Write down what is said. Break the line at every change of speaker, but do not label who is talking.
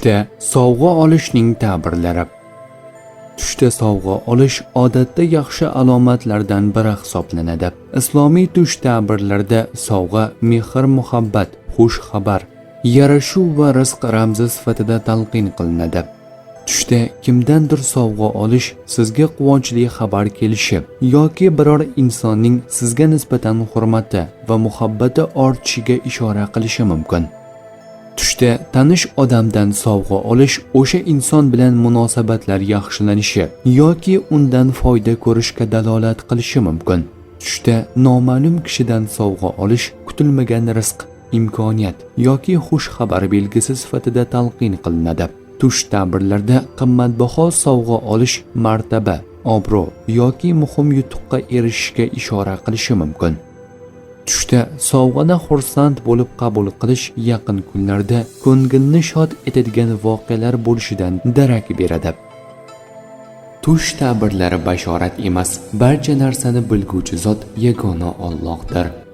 Tushda sovg'a olishning ta'birlari. Tushda sovg'a olish odatda yaxshi alomatlardan biri hisoblanadi. Islomiy tush ta'birlarida sovg'a mehr, muhabbat, xush xabar, yarashuv va rizq ramzi sifatida talqin qilinadi. Tushda kimdandir sovg'a olish sizga quvonchli xabar kelishi yoki biror insonning sizga nisbatan hurmati va muhabbati ortishiga ishora qilishi mumkin. Tushda tanish odamdan sovg'a olish o'sha inson bilan munosabatlar yaxshilanishi yoki undan foyda ko'rishga dalolat qilishi mumkin. Tushda noma'lum kishidan sovg'a olish kutilmagan rizq, imkoniyat yoki xush xabar belgisi sifatida talqin qilinadi. Tush ta'birlarda qimmatbaho sovg'a olish martaba, obro' yoki muhim yutuqqa erishishga ishora qilishi mumkin. Tushda sovg'ani xursand bo'lib qabul qilish yaqin kunlarda ko'ngilni shod etadigan voqealar bo'lishidan darak beradi. Tush ta'birlari bashorat emas, barcha narsani bilguvchi zot yagona Allohdir.